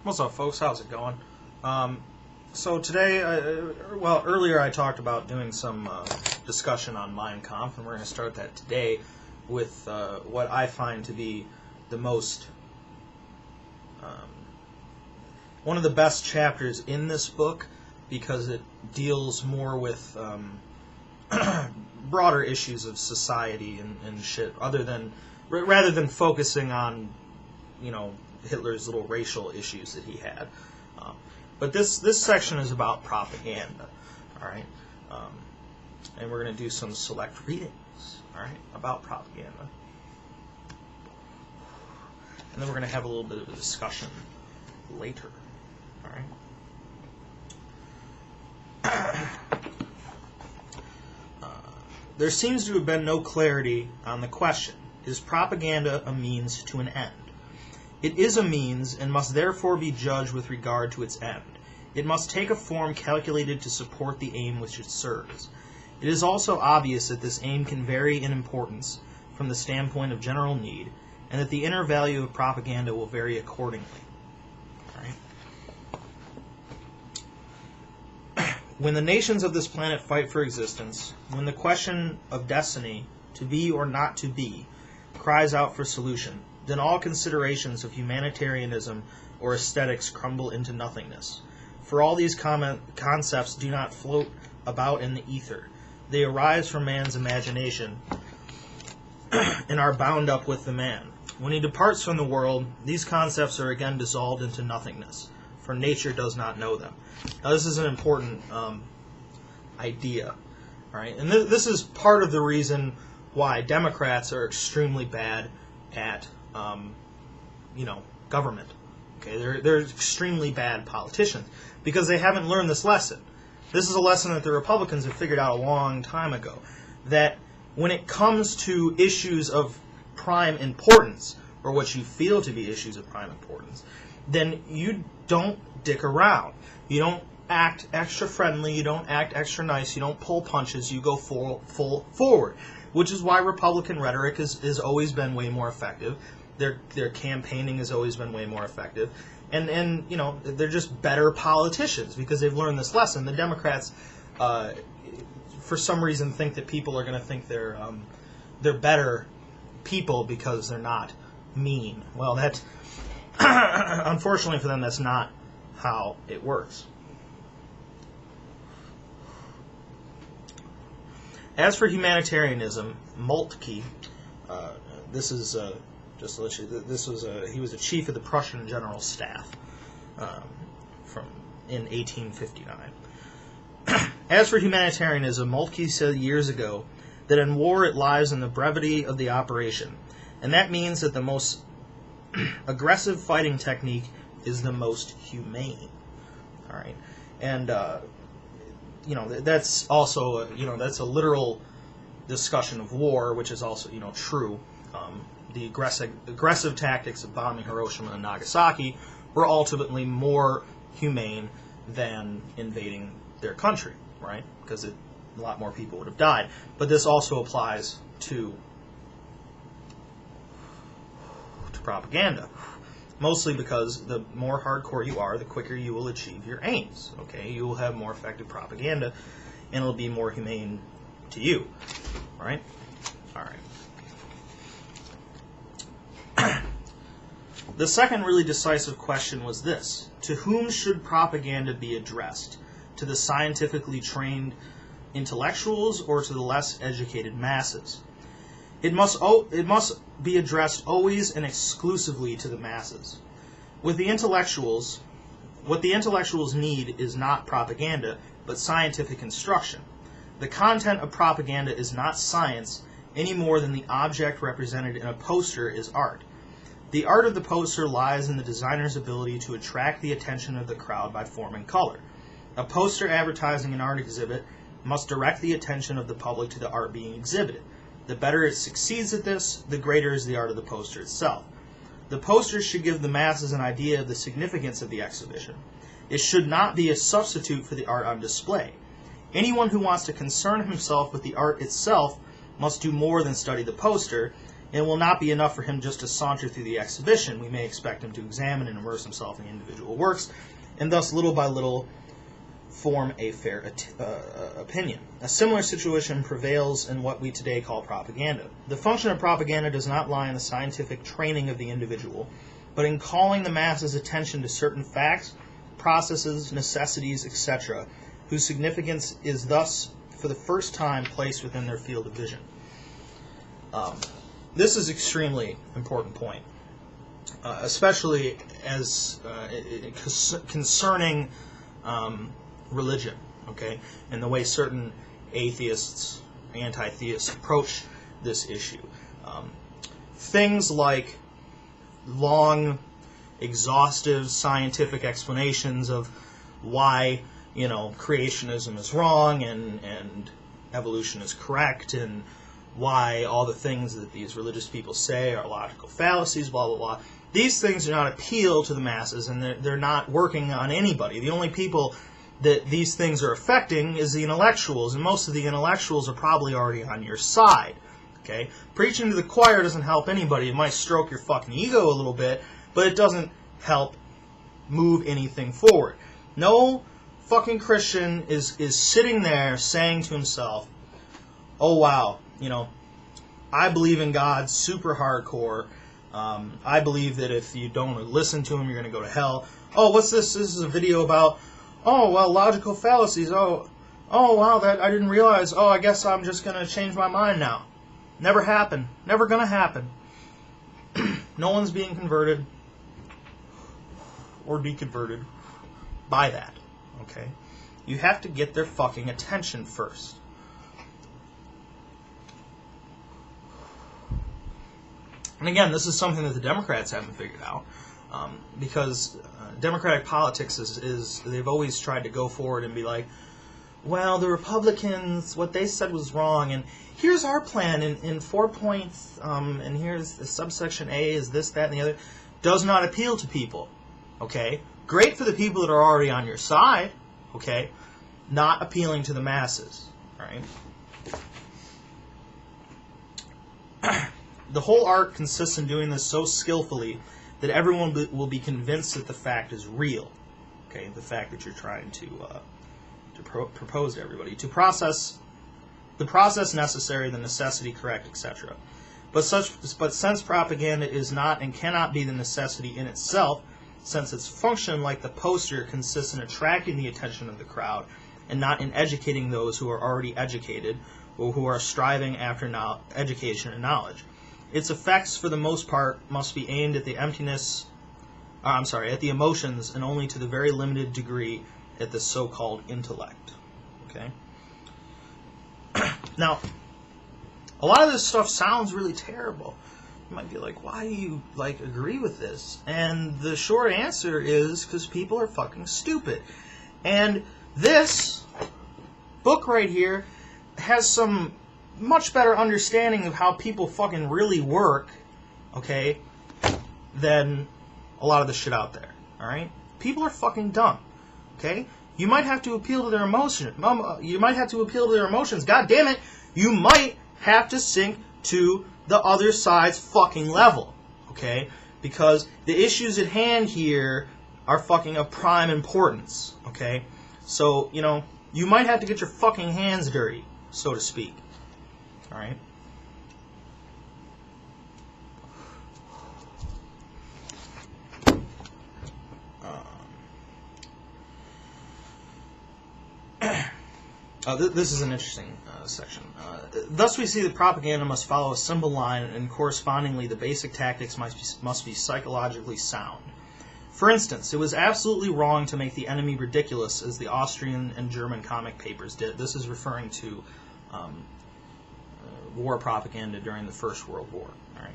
What's up, folks? How's it going? So today, earlier I talked about doing some discussion on Mein Kampf, and we're going to start that today with what I find to be the most, one of the best chapters in this book, because it deals more with broader issues of society and shit, rather than focusing on, Hitler's little racial issues that he had. But this section is about propaganda, all right? And we're going to do some select readings, all right, about propaganda. And then we're going to have a little bit of a discussion later, all right? There seems to have been no clarity on the question, is propaganda a means to an end? It is a means, and must therefore be judged with regard to its end. It must take a form calculated to support the aim which it serves. It is also obvious that this aim can vary in importance from the standpoint of general need, and that the inner value of propaganda will vary accordingly. All right. When the nations of this planet fight for existence, when the question of destiny, to be or not to be, cries out for solution, then all considerations of humanitarianism or aesthetics crumble into nothingness. For all these concepts do not float about in the ether. They arise from man's imagination and are bound up with the man. When he departs from the world, these concepts are again dissolved into nothingness, for nature does not know them. Now, this is an important idea, right? And this is part of the reason why Democrats are extremely bad at government. Okay, they're extremely bad politicians because they haven't learned this lesson. This is a lesson that the Republicans have figured out a long time ago, that when it comes to issues of prime importance, or what you feel to be issues of prime importance, then you don't dick around. You don't act extra friendly, you don't act extra nice, you don't pull punches, you go full forward, which is why Republican rhetoric has always been way more effective. Their campaigning has always been way more effective, and they're just better politicians because they've learned this lesson. The Democrats, for some reason, think that people are going to think they're better people because they're not mean. Well, that unfortunately for them, that's not how it works. As for humanitarianism, Moltke, this is just to let you. He was a chief of the Prussian General Staff in 1859. As for humanitarianism, Moltke said years ago that in war it lies in the brevity of the operation, and that means that the most aggressive fighting technique is the most humane. All right, and that's also that's a literal discussion of war, which is also true. The aggressive tactics of bombing Hiroshima and Nagasaki were ultimately more humane than invading their country, right? Because a lot more people would have died. But this also applies to propaganda, mostly because the more hardcore you are, the quicker you will achieve your aims. Okay, you will have more effective propaganda, and it'll be more humane to you, right? All right. The second really decisive question was this: to whom should propaganda be addressed? To the scientifically trained intellectuals or to the less educated masses? It must be addressed always and exclusively to the masses. What the intellectuals need is not propaganda, but scientific instruction. The content of propaganda is not science any more than the object represented in a poster is art. The art of the poster lies in the designer's ability to attract the attention of the crowd by form and color. A poster advertising an art exhibit must direct the attention of the public to the art being exhibited. The better it succeeds at this, the greater is the art of the poster itself. The poster should give the masses an idea of the significance of the exhibition. It should not be a substitute for the art on display. Anyone who wants to concern himself with the art itself must do more than study the poster. It will not be enough for him just to saunter through the exhibition. We may expect him to examine and immerse himself in individual works, and thus little by little form a fair opinion. A similar situation prevails in what we today call propaganda. The function of propaganda does not lie in the scientific training of the individual, but in calling the masses' attention to certain facts, processes, necessities, etc., whose significance is thus, for the first time, placed within their field of vision. This is an extremely important point, especially as concerning religion, okay, and the way certain atheists, anti-theists approach this issue. Things like long, exhaustive scientific explanations of why, creationism is wrong and evolution is correct, and why all the things that these religious people say are logical fallacies, blah, blah, blah. These things do not appeal to the masses, and they're not working on anybody. The only people that these things are affecting is the intellectuals, and most of the intellectuals are probably already on your side. Okay? Preaching to the choir doesn't help anybody. It might stroke your fucking ego a little bit, but it doesn't help move anything forward. No fucking Christian is sitting there saying to himself, oh wow, I believe in God super hardcore. I believe that if you don't listen to him, you're going to go to hell. Oh, what's this? This is a video about, oh, well, logical fallacies. Oh, wow, that I didn't realize. Oh, I guess I'm just going to change my mind now. Never happened. Never going to happen. No one's being converted or deconverted by that. Okay? You have to get their fucking attention first. And again, this is something that the Democrats haven't figured out, because Democratic politics is they've always tried to go forward and be like, well, the Republicans, what they said was wrong, and here's our plan in 4 points, and here's the subsection A is this, that, and the other. Does not appeal to people, okay? Great for the people that are already on your side, okay? Not appealing to the masses, right? The whole art consists in doing this so skillfully that everyone will be convinced that the fact is real. Okay, the fact that you're trying to propose to everybody, the process necessary, the necessity correct, etc. But since propaganda is not and cannot be the necessity in itself, since its function, like the poster, consists in attracting the attention of the crowd and not in educating those who are already educated or who are striving after education and knowledge. Its effects, for the most part, must be aimed at the at the emotions, and only to the very limited degree at the so-called intellect. Okay? Now, a lot of this stuff sounds really terrible. You might be like, why do you, agree with this? And the short answer is because people are fucking stupid. And this book right here has some much better understanding of how people fucking really work, okay, than a lot of the shit out there, alright? People are fucking dumb, okay? You might have to appeal to their emotions. God damn it, you might have to sink to the other side's fucking level, okay? Because the issues at hand here are fucking of prime importance, okay? So, you might have to get your fucking hands dirty, so to speak. All right. This is an interesting section. Thus we see that propaganda must follow a simple line, and correspondingly the basic tactics must be psychologically sound. For instance, it was absolutely wrong to make the enemy ridiculous, as the Austrian and German comic papers did. This is referring to war propaganda during the First World War. All right.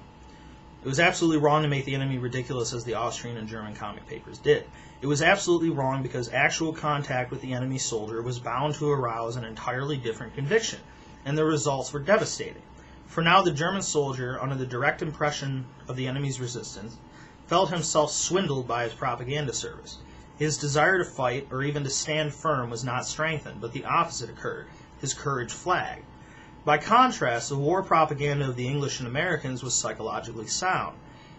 It was absolutely wrong to make the enemy ridiculous, as the Austrian and German comic papers did. It was absolutely wrong because actual contact with the enemy soldier was bound to arouse an entirely different conviction, and the results were devastating. For now the German soldier, under the direct impression of the enemy's resistance, felt himself swindled by his propaganda service. His desire to fight, or even to stand firm, was not strengthened, but the opposite occurred. His courage flagged. By contrast, the war propaganda of the English and Americans was psychologically sound.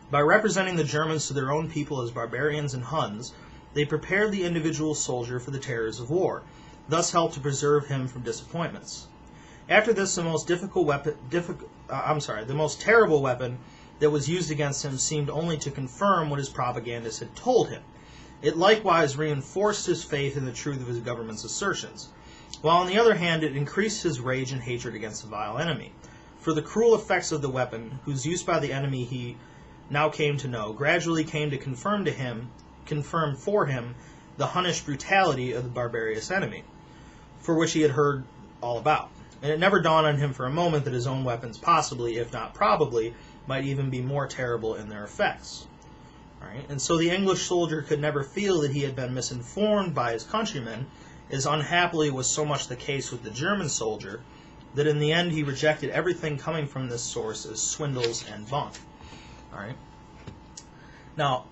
By representing the Germans to their own people as barbarians and Huns, they prepared the individual soldier for the terrors of war, thus helped to preserve him from disappointments. After this, the most terrible weapon that was used against him seemed only to confirm what his propagandists had told him. It likewise reinforced his faith in the truth of his government's assertions, while on the other hand it increased his rage and hatred against the vile enemy. For the cruel effects of the weapon, whose use by the enemy he now came to know, gradually came to confirm for him the Hunnish brutality of the barbarous enemy, for which he had heard all about. And it never dawned on him for a moment that his own weapons possibly, if not probably, might even be more terrible in their effects. All right? And so the English soldier could never feel that he had been misinformed by his countrymen, as unhappily was so much the case with the German soldier, that in the end he rejected everything coming from this source as swindles and bunk. All right? Now,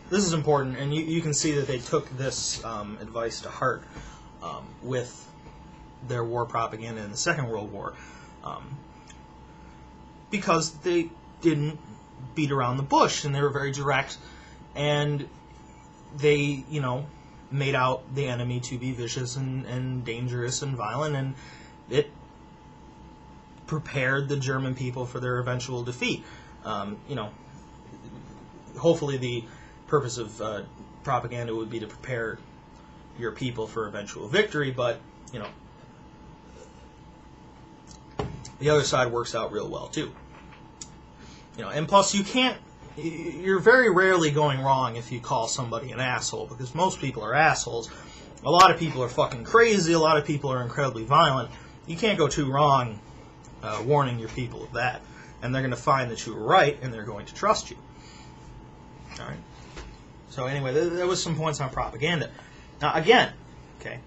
this is important, and you can see that they took this advice to heart with their war propaganda in the Second World War, because they didn't beat around the bush, and they were very direct, and they, made out the enemy to be vicious and dangerous and violent, and it prepared the German people for their eventual defeat. Hopefully the purpose of propaganda would be to prepare your people for eventual victory, but, the other side works out real well, too. And plus you're very rarely going wrong if you call somebody an asshole, because most people are assholes. A lot of people are fucking crazy, a lot of people are incredibly violent. You can't go too wrong warning your people of that. And they're going to find that you were right, and they're going to trust you. All right. So anyway, there was some points on propaganda. Now, again, okay,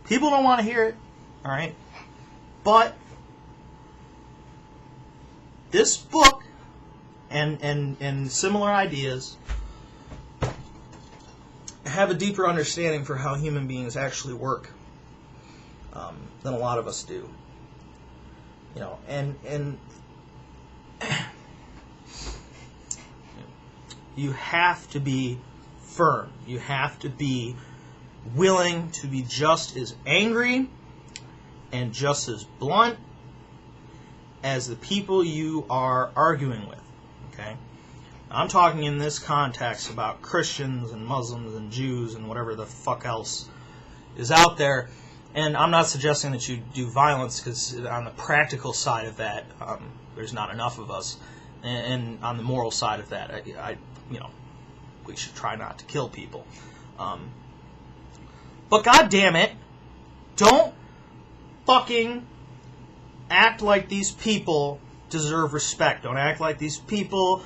people don't want to hear it, all right? But this book and similar ideas have a deeper understanding for how human beings actually work than a lot of us do. And you have to be firm. You have to be willing to be just as angry and just as blunt as the people you are arguing with. Okay? I'm talking in this context about Christians and Muslims and Jews and whatever the fuck else is out there. And I'm not suggesting that you do violence, because on the practical side of that, there's not enough of us. And on the moral side of that, we should try not to kill people. But God damn it, don't fucking act like these people deserve respect. Don't act like these people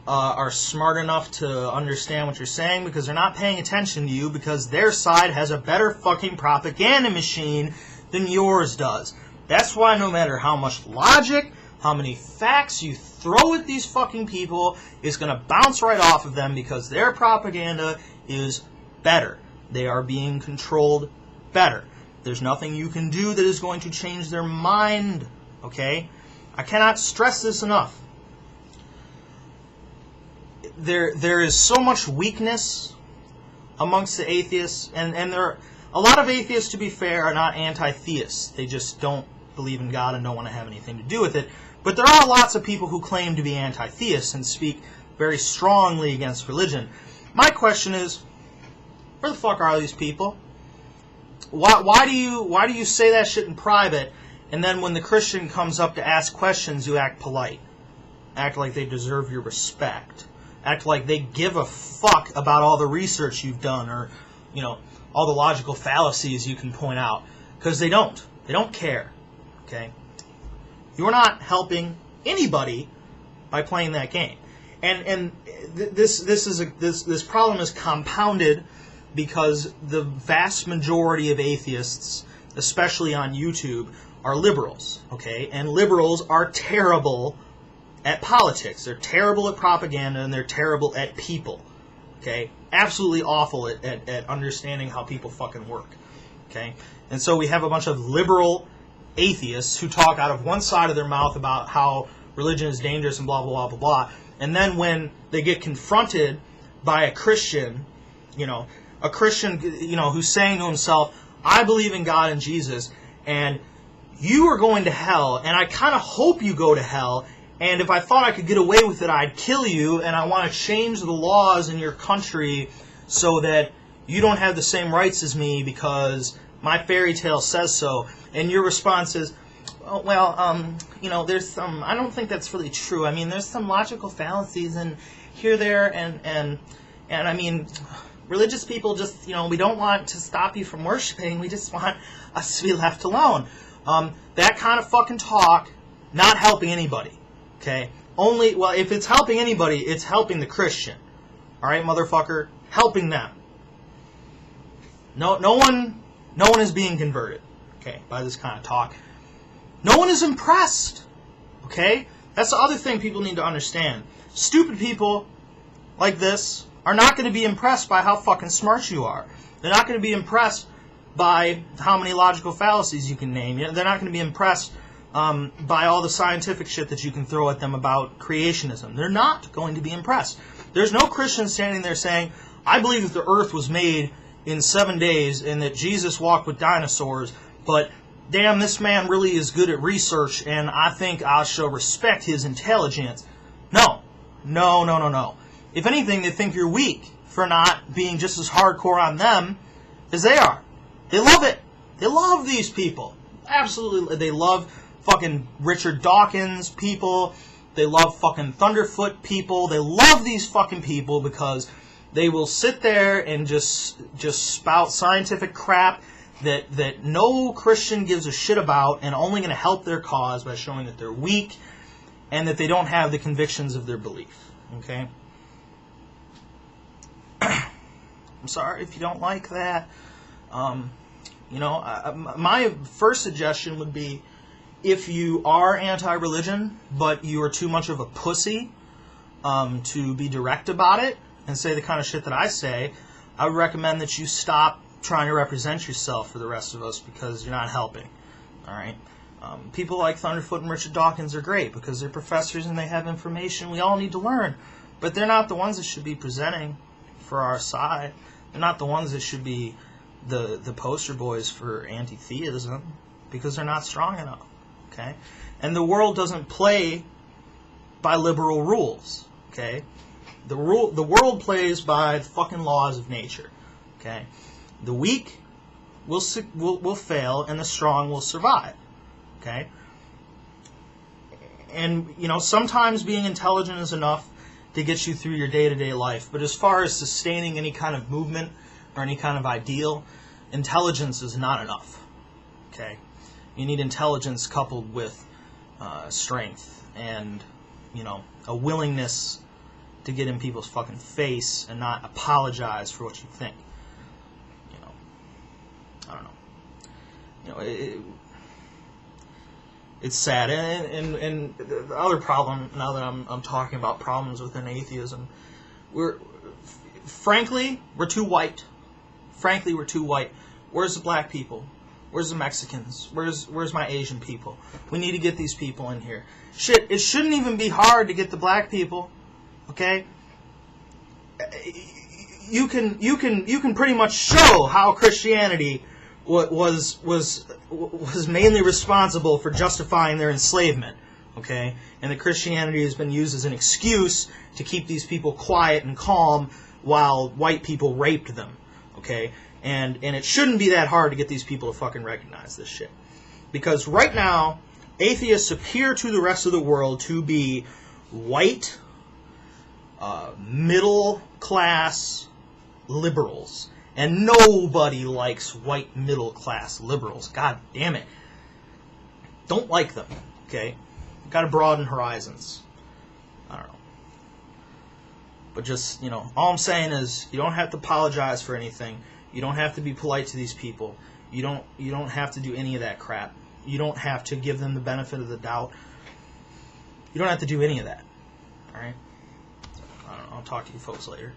are smart enough to understand what you're saying, because they're not paying attention to you, because their side has a better fucking propaganda machine than yours does. That's why no matter how much logic, how many facts you throw at these fucking people, it's going to bounce right off of them, because their propaganda is better. They are being controlled better. There's nothing you can do that is going to change their mind, okay? I cannot stress this enough. There is so much weakness amongst the atheists, and a lot of atheists, to be fair, are not anti-theists. They just don't believe in God and don't want to have anything to do with it. But there are lots of people who claim to be anti-theists and speak very strongly against religion. My question is, where the fuck are these people? Why do you say that shit in private, and then when the Christian comes up to ask questions, you act polite? Act like they deserve your respect. Act like they give a fuck about all the research you've done, or, all the logical fallacies you can point out. Because they don't. They don't care. Okay? You're not helping anybody by playing that game. And this problem is compounded because the vast majority of atheists, especially on YouTube, are liberals. Okay? And liberals are terrible at politics. They're terrible at propaganda, and they're terrible at people. Okay? Absolutely awful at understanding how people fucking work. Okay? And so we have a bunch of liberal atheists who talk out of one side of their mouth about how religion is dangerous and blah, blah, blah, blah, blah. And then when they get confronted by a Christian, who's saying to himself, I believe in God and Jesus, and you are going to hell, and I kind of hope you go to hell, and if I thought I could get away with it, I'd kill you, and I want to change the laws in your country so that you don't have the same rights as me because my fairy tale says so. And your response is, there's some, I don't think that's really true. I mean, there's some logical fallacies in here, there, and I mean, religious people just, we don't want to stop you from worshiping. We just want us to be left alone. That kind of fucking talk, not helping anybody. Okay? If it's helping anybody, it's helping the Christian. Alright, motherfucker? Helping them. No one is being converted, okay, by this kind of talk. No one is impressed. Okay? That's the other thing people need to understand. Stupid people like this are not going to be impressed by how fucking smart you are. They're not going to be impressed by how many logical fallacies you can name. They're not going to be impressed by all the scientific shit that you can throw at them about creationism. They're not going to be impressed. There's no Christian standing there saying, I believe that the earth was made in 7 days and that Jesus walked with dinosaurs, but damn, this man really is good at research and I think I shall respect his intelligence. No. If anything, they think you're weak for not being just as hardcore on them as they are. They love it. They love these people. Absolutely. They love fucking Richard Dawkins people. They love fucking Thunderfoot people. They love these fucking people because they will sit there and just spout scientific crap that no Christian gives a shit about and only going to help their cause by showing that they're weak and that they don't have the convictions of their belief. Okay? I'm sorry if you don't like that. My first suggestion would be, if you are anti-religion, but you are too much of a pussy to be direct about it and say the kind of shit that I say, I would recommend that you stop trying to represent yourself for the rest of us because you're not helping. All right? People like Thunderfoot and Richard Dawkins are great because they're professors and they have information we all need to learn, but they're not the ones that should be presenting for our side. They're not the ones that should be the poster boys for anti-theism because they're not strong enough. Okay? And the world doesn't play by liberal rules. Okay? The world plays by the fucking laws of nature. Okay? The weak will fail and the strong will survive. Okay? And, sometimes being intelligent is enough to get you through your day-to-day life. But as far as sustaining any kind of movement or any kind of ideal, intelligence is not enough. Okay? You need intelligence coupled with strength and, a willingness to get in people's fucking face and not apologize for what you think. I don't know. It's sad. And the other problem, now that I'm talking about problems within atheism, frankly, we're too white. Frankly, we're too white. Where's the black people? Where's the Mexicans? Where's my Asian people? We need to get these people in here. Shit, it shouldn't even be hard to get the black people. Okay? You can pretty much show how Christianity was mainly responsible for justifying their enslavement. Okay? And that Christianity has been used as an excuse to keep these people quiet and calm while white people raped them. Okay? And it shouldn't be that hard to get these people to fucking recognize this shit. Because right now, atheists appear to the rest of the world to be white, middle-class liberals. And nobody likes white middle-class liberals. God damn it. Don't like them, okay? Gotta broaden horizons. I don't know. But just, all I'm saying is you don't have to apologize for anything. You don't have to be polite to these people. You don't have to do any of that crap. You don't have to give them the benefit of the doubt. You don't have to do any of that. All right? I don't know. I'll talk to you folks later.